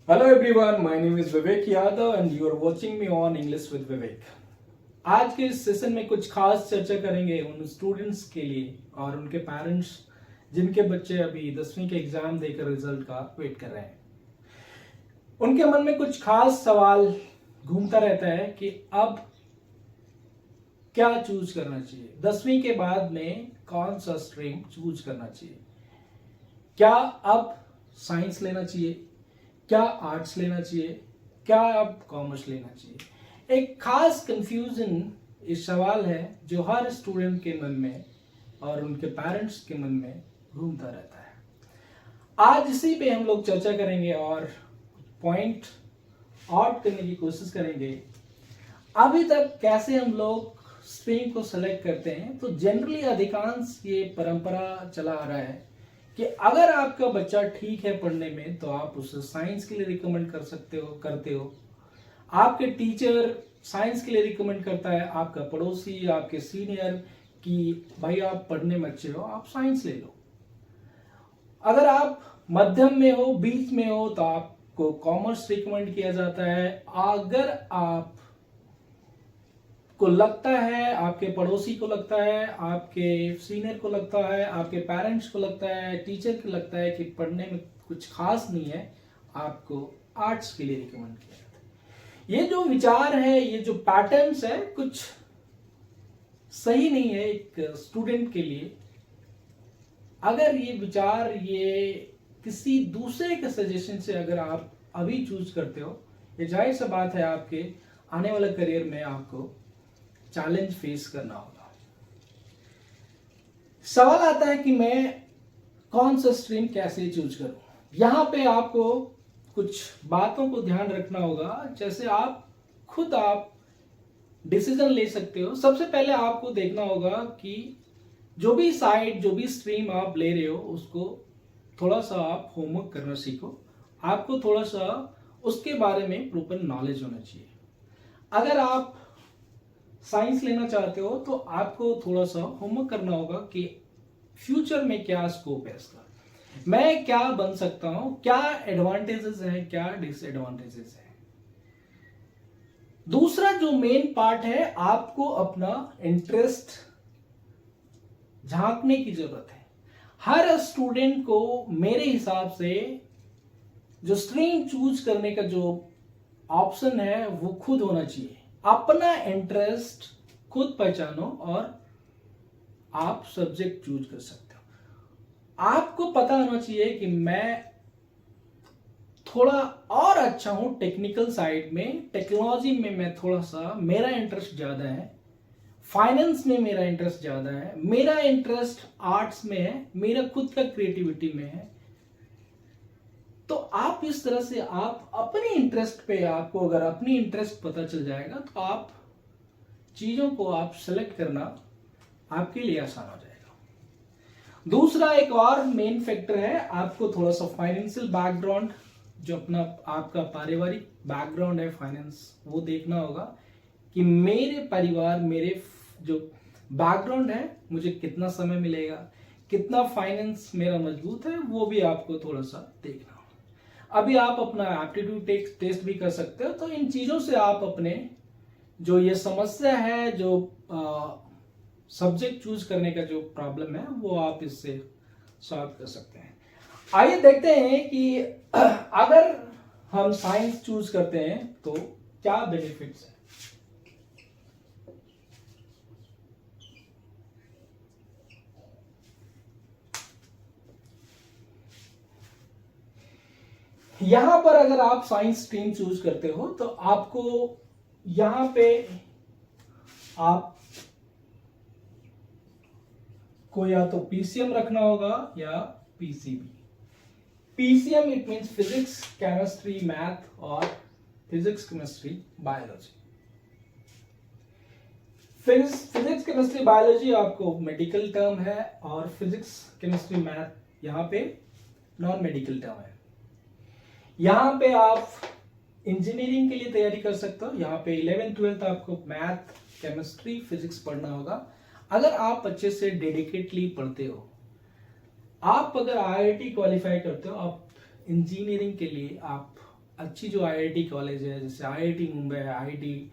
Hello everyone, my name is Vivek Yadav and you are watching me on English with Vivek. आज के इस session में कुछ खास चर्चा करेंगे उन स्टूडेंट्स के लिए और उनके पेरेंट्स जिनके बच्चे अभी 10वीं के एग्जाम देकर रिजल्ट का वेट कर रहे हैं। उनके मन में कुछ खास सवाल घूमता रहता है कि अब क्या चूज करना चाहिए, 10वीं के बाद में कौन सा स्ट्रीम चूज करना चाहिए, क्या अब साइंस लेना चाहिए, क्या आर्ट्स लेना चाहिए, क्या अब कॉमर्स लेना चाहिए। एक खास कंफ्यूजन इस सवाल है जो हर स्टूडेंट के मन में और उनके पेरेंट्स के मन में घूमता रहता है। आज इसी पे हम लोग चर्चा करेंगे और पॉइंट आउट करने की कोशिश करेंगे। अभी तक कैसे हम लोग स्ट्रीम को सेलेक्ट करते हैं, तो जनरली अधिकांश ये परंपरा चला आ रहा है कि अगर आपका बच्चा ठीक है पढ़ने में तो आप उसे साइंस के लिए रिकमेंड करते हो। आपके टीचर साइंस के लिए रिकमेंड करता है, आपका पड़ोसी, आपके सीनियर कि भाई आप पढ़ने में अच्छे हो, आप साइंस ले लो। अगर आप मध्यम में हो, बीच में हो, तो आपको कॉमर्स रिकमेंड किया जाता है। अगर आप को लगता है, आपके पड़ोसी को लगता है, आपके सीनियर को लगता है, आपके पेरेंट्स को लगता है, टीचर को लगता है कि पढ़ने में कुछ खास नहीं है, आपको आर्ट्स के लिए रिकमेंड किया जाता है। ये जो विचार है, ये जो पैटर्न्स है, कुछ सही नहीं है एक स्टूडेंट के लिए। अगर ये विचार ये किसी दूसरे के सजेशन से अगर आप अभी चूज करते हो, ये जाहिर सा बात है आपके आने वाले करियर में आपको चैलेंज फेस करना होगा। सवाल आता है कि मैं कौन सा स्ट्रीम कैसे चूज करूं। यहां पे आपको कुछ बातों को ध्यान रखना होगा, जैसे आप डिसीजन ले सकते हो। सबसे पहले आपको देखना होगा कि जो भी स्ट्रीम आप ले रहे हो उसको थोड़ा सा आप होमवर्क करना सीखो। आपको थोड़ा सा उसके बारे में प्रॉपर नॉलेज होना चाहिए। अगर आप साइंस लेना चाहते हो तो आपको थोड़ा सा होमवर्क करना होगा कि फ्यूचर में क्या स्कोप है इसका, मैं क्या बन सकता हूं, क्या एडवांटेजेस हैं, क्या डिसएडवांटेजेस हैं। दूसरा जो मेन पार्ट है, आपको अपना इंटरेस्ट झांकने की जरूरत है। हर स्टूडेंट को मेरे हिसाब से जो स्ट्रीम चूज करने का जो ऑप्शन है वो खुद होना चाहिए। अपना इंटरेस्ट खुद पहचानो और आप सब्जेक्ट चूज कर सकते हो। आपको पता होना चाहिए कि मैं थोड़ा और अच्छा हूं टेक्निकल साइड में, टेक्नोलॉजी में मैं थोड़ा सा, मेरा इंटरेस्ट ज्यादा है, फाइनेंस में मेरा इंटरेस्ट ज्यादा है, मेरा इंटरेस्ट आर्ट्स में है, मेरा खुद का क्रिएटिविटी में है। तो आप इस तरह से आप अपने इंटरेस्ट पे, आपको अगर अपनी इंटरेस्ट पता चल जाएगा तो आप चीजों को आप सेलेक्ट करना आपके लिए आसान हो जाएगा। दूसरा एक और मेन फैक्टर है, आपको थोड़ा सा फाइनेंशियल बैकग्राउंड, जो अपना आपका पारिवारिक बैकग्राउंड है फाइनेंस, वो देखना होगा कि मेरे परिवार, मेरे जो बैकग्राउंड है, मुझे कितना समय मिलेगा, कितना फाइनेंस मेरा मजबूत है, वो भी आपको थोड़ा सा देखना। अभी आप अपना एप्टीट्यूड टेस्ट भी कर सकते हो। तो इन चीजों से आप अपने जो ये समस्या है, जो सब्जेक्ट चूज करने का जो प्रॉब्लम है, वो आप इससे सॉल्व कर सकते हैं। आइए देखते हैं कि अगर हम साइंस चूज करते हैं तो क्या बेनिफिट्स है। यहां पर अगर आप साइंस स्ट्रीम चूज करते हो तो आपको यहां पे आप को या तो पीसीएम रखना होगा या PCB. PCM it means physics, chemistry, math और physics, chemistry, biology. Physics, chemistry, biology आपको मेडिकल टर्म है और फिजिक्स, केमिस्ट्री, मैथ यहां पे नॉन मेडिकल टर्म है। यहां पे आप इंजीनियरिंग के लिए तैयारी कर सकते हो। यहाँ पे 11th-12th आपको मैथ, केमिस्ट्री, फिजिक्स पढ़ना होगा। अगर आप अच्छे से डेडिकेटली पढ़ते हो, आप अगर आईआईटी क्वालिफाई करते हो, आप इंजीनियरिंग के लिए आप अच्छी जो आईआईटी कॉलेज है, जैसे आईआईटी मुंबई है, आईआईटी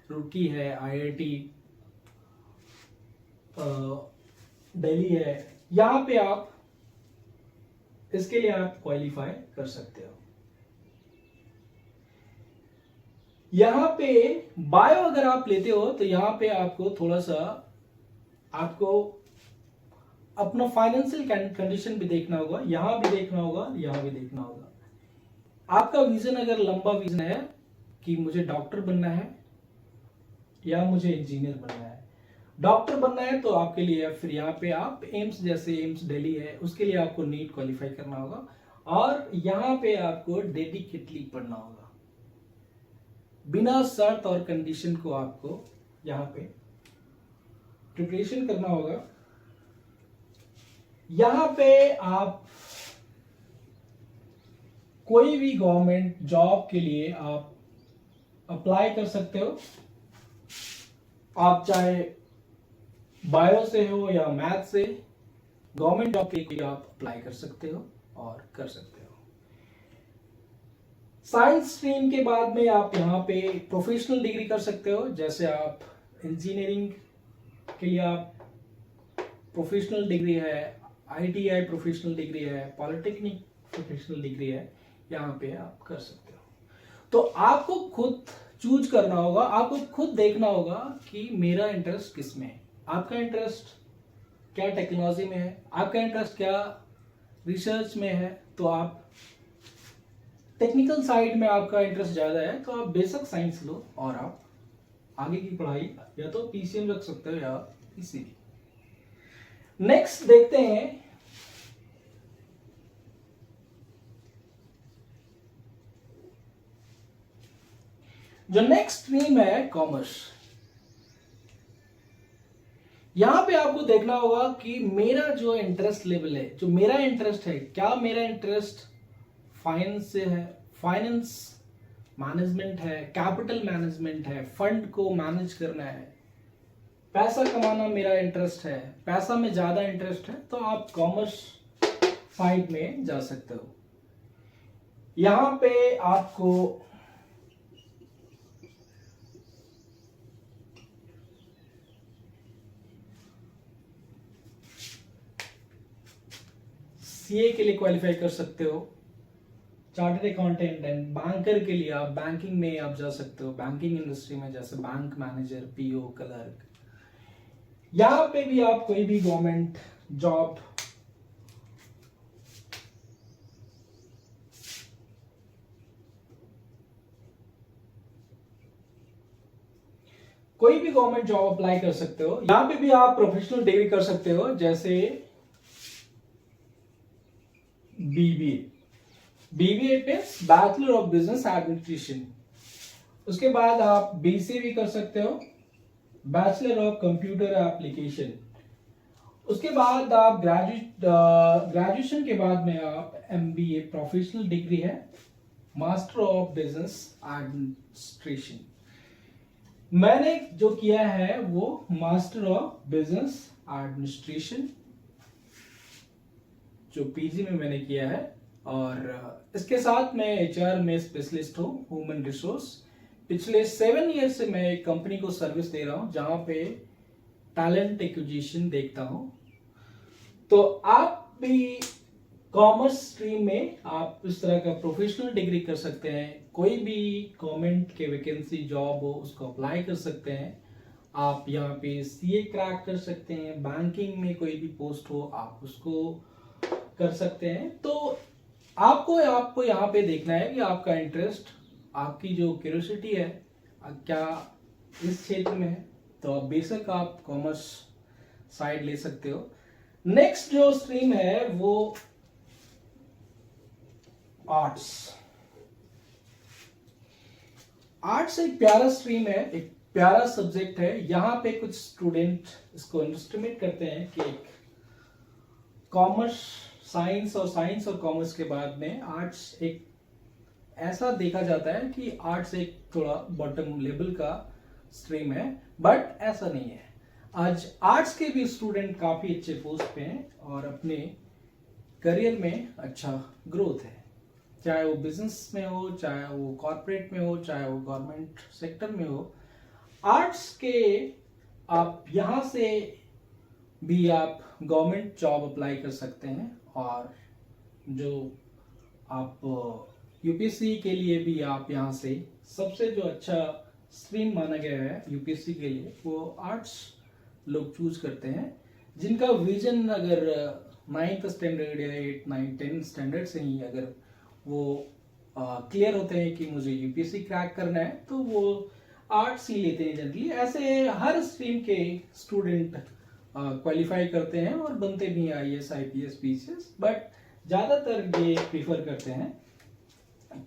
रुड़की है, आईआईटी दिल्ली है, यहाँ पे आप इसके लिए आप क्वालिफाई कर सकते हो। यहाँ पे बायो अगर आप लेते हो तो यहाँ पे आपको थोड़ा सा आपको अपना फाइनेंशियल कंडीशन भी देखना होगा, यहाँ भी देखना होगा, यहाँ भी देखना होगा। आपका विजन अगर लंबा विजन है कि मुझे डॉक्टर बनना है या मुझे इंजीनियर बनना है, डॉक्टर बनना है तो आपके लिए फिर यहाँ पे आप एम्स, जैसे एम्स दिल्ली है, उसके लिए आपको नीट क्वालिफाई करना होगा और यहाँ पे आपको डेडिकेटली पढ़ना होगा, बिना शर्त और कंडीशन को आपको यहाँ पे प्रिपरेशन करना होगा। यहाँ पे आप कोई भी गवर्नमेंट जॉब के लिए आप अप्लाई कर सकते हो, आप चाहे बायो से हो या मैथ से, गवर्नमेंट जॉब के लिए आप अप्लाई कर सकते हो और कर सकते हो। साइंस स्ट्रीम के बाद में आप यहाँ पे प्रोफेशनल डिग्री कर सकते हो, जैसे आप इंजीनियरिंग के लिए आप प्रोफेशनल डिग्री है, आईटीआई प्रोफेशनल डिग्री है, पॉलिटेक्निक प्रोफेशनल डिग्री है, यहाँ पे आप कर सकते हो। तो आपको खुद चूज करना होगा, आपको खुद देखना होगा कि मेरा इंटरेस्ट किस में है। आपका इंटरेस्ट क्या टेक्नोलॉजी में है, आपका इंटरेस्ट क्या रिसर्च में है, तो आप टेक्निकल साइड में आपका इंटरेस्ट ज़्यादा है तो आप बेसिक साइंस लो और आप आगे की पढ़ाई या तो पीसीएम रख सकते हो या पीसीबी। नेक्स्ट देखते हैं जो नेक्स्ट स्ट्रीम है कॉमर्स। यहां पे आपको देखना होगा कि मेरा जो इंटरेस्ट लेवल है, जो मेरा इंटरेस्ट है, क्या मेरा इंटरेस्ट फाइनेंस से है, फाइनेंस मैनेजमेंट है, कैपिटल मैनेजमेंट है, फंड को मैनेज करना है, पैसा कमाना मेरा इंटरेस्ट है, पैसा में ज्यादा इंटरेस्ट है, तो आप कॉमर्स साइड में जा सकते हो। यहां पे आपको सीए के लिए क्वालिफाई कर सकते हो, चार्टर्ड अकाउंटेंट एंड बैंकर के लिए आप बैंकिंग में आप जा सकते हो, बैंकिंग इंडस्ट्री में, जैसे बैंक मैनेजर, पीओ, क्लर्क। यहां पे भी आप कोई भी गवर्नमेंट जॉब अप्लाई कर सकते हो। यहां पे भी आप प्रोफेशनल डिग्री कर सकते हो, जैसे बीबीए पे बैचलर ऑफ बिजनेस एडमिनिस्ट्रेशन। उसके बाद आप बीसीए भी कर सकते हो, बैचलर ऑफ कंप्यूटर एप्लीकेशन। उसके बाद आप ग्रेजुएशन के बाद में आप एमबीए प्रोफेशनल डिग्री है, मास्टर ऑफ बिजनेस एडमिनिस्ट्रेशन। मैंने जो किया है वो मास्टर ऑफ बिजनेस एडमिनिस्ट्रेशन जो पीजी में मैंने किया है, और इसके साथ मैं एचआर में स्पेशलिस्ट हूँ, ह्यूमन रिसोर्स। पिछले 7 ईयर से मैं एक कंपनी को सर्विस दे रहा हूँ जहां पे टैलेंट एक्विजिशन देखता हूँ। तो आप भी कॉमर्स स्ट्रीम में आप इस तरह का प्रोफेशनल डिग्री कर सकते हैं, कोई भी गवर्नमेंट के वैकेंसी जॉब हो उसको अप्लाई कर सकते हैं। आप यहाँ पे सीए क्रैक कर सकते हैं, बैंकिंग में कोई भी पोस्ट हो आप उसको कर सकते हैं। तो आपको यहाँ पे देखना है कि आपका इंटरेस्ट, आपकी जो क्यूरियोसिटी है क्या इस क्षेत्र में है, तो बेशक आप कॉमर्स साइड ले सकते हो। नेक्स्ट जो स्ट्रीम है वो आर्ट्स। आर्ट्स एक प्यारा स्ट्रीम है, एक प्यारा सब्जेक्ट है। यहाँ पे कुछ स्टूडेंट इसको अंडरएस्टिमेट करते हैं कि कॉमर्स साइंस और कॉमर्स के बाद में आर्ट्स एक ऐसा देखा जाता है कि आर्ट्स एक थोड़ा बॉटम लेवल का स्ट्रीम है, बट ऐसा नहीं है। आज आर्ट्स के भी स्टूडेंट काफी अच्छे पोस्ट पे हैं और अपने करियर में अच्छा ग्रोथ है। चाहे वो बिजनेस में हो, चाहे वो कॉर्पोरेट में हो, चाहे वो गवर्नमेंट सेक्टर में हो। आर्ट्स के आप यहाँ से भी आप गवर्नमेंट जॉब अप्लाई कर सकते हैं, और जो आप यूपीएससी के लिए भी आप यहाँ से सबसे जो अच्छा स्ट्रीम माना गया है यूपीएससी के लिए वो आर्ट्स लोग चूज करते हैं, जिनका विजन अगर 9th स्टैंडर्ड या 8, 9, 10 स्टैंडर्ड से ही अगर वो क्लियर होते हैं कि मुझे यूपीएससी क्रैक करना है, तो वो आर्ट्स ही लेते हैं जनरली। ऐसे हर स्ट्रीम के स्टूडेंट क्वालिफाई करते हैं और बनते भी हैं IAS, IPS, PCS, बट ज़्यादातर ये प्रीफर करते हैं।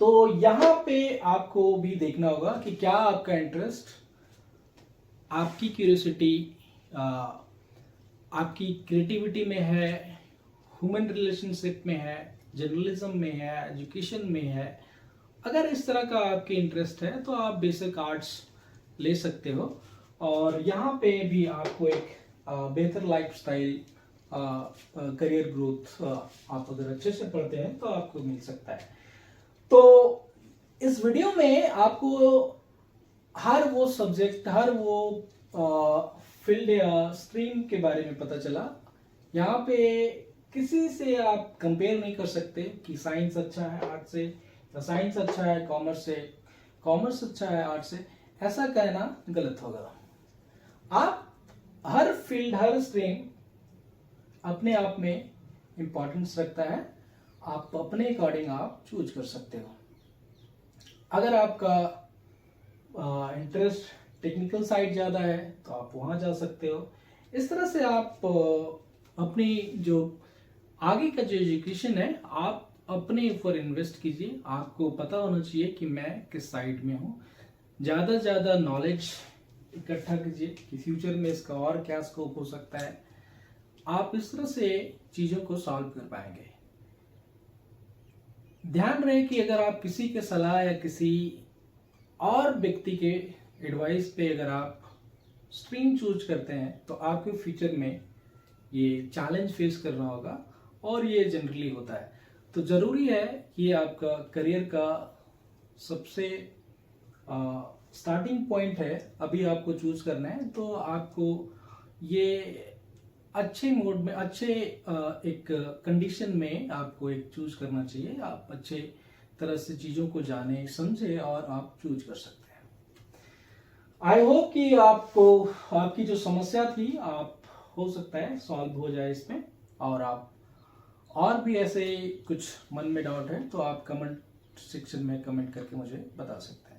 तो यहाँ पे आपको भी देखना होगा कि क्या आपका इंटरेस्ट, आपकी क्यूरियोसिटी, आपकी क्रिएटिविटी में है, ह्यूमन रिलेशनशिप में है, जर्नलिज्म में है, एजुकेशन में है। अगर इस तरह का आपके इंटरेस्ट है तो आप बेसिक आर्ट्स ले सकते हो, और यहाँ पे भी आपको एक बेहतर लाइफस्टाइल, करियर ग्रोथ, आप अगर अच्छे से पढ़ते हैं तो आपको मिल सकता है। तो इस वीडियो में आपको हर वो सब्जेक्ट, हर वो फील्ड या स्ट्रीम के बारे में पता चला। यहाँ पे किसी से आप कंपेयर नहीं कर सकते कि साइंस अच्छा है आर्ट से, या साइंस अच्छा है कॉमर्स से, कॉमर्स अच्छा है आर्ट से। ऐसा कहना गलत होगा। आप हर फील्ड, हर स्ट्रीम अपने आप में इंपॉर्टेंस रखता है। आप अपने अकॉर्डिंग आप चूज कर सकते हो। अगर आपका इंटरेस्ट टेक्निकल साइड ज़्यादा है तो आप वहाँ जा सकते हो। इस तरह से आप अपनी जो आगे का जो एजुकेशन है आप अपने ऊपर इन्वेस्ट कीजिए। आपको पता होना चाहिए कि मैं किस साइड में हूँ। ज़्यादा से ज़्यादा नॉलेज इकट्ठा कीजिए कि फ्यूचर में इसका और क्या स्कोप हो सकता है। आप इस तरह से चीज़ों को सॉल्व कर पाएंगे। ध्यान रहे कि अगर आप किसी के सलाह या किसी और व्यक्ति के एडवाइस पे अगर आप स्ट्रीम चूज करते हैं तो आपके फ्यूचर में ये चैलेंज फेस करना होगा, और ये जनरली होता है। तो ज़रूरी है कि आपका करियर का सबसे स्टार्टिंग पॉइंट है, अभी आपको चूज करना है। तो आपको ये अच्छे मोड में, अच्छे एक कंडीशन में आपको एक चूज करना चाहिए। आप अच्छे तरह से चीज़ों को जाने, समझे और आप चूज कर सकते हैं। आई होप कि आपको आपकी जो समस्या थी आप हो सकता है सॉल्व हो जाए इसमें, और आप और भी ऐसे कुछ मन में डाउट है तो आप कमेंट सेक्शन में कमेंट करके मुझे बता सकते हैं।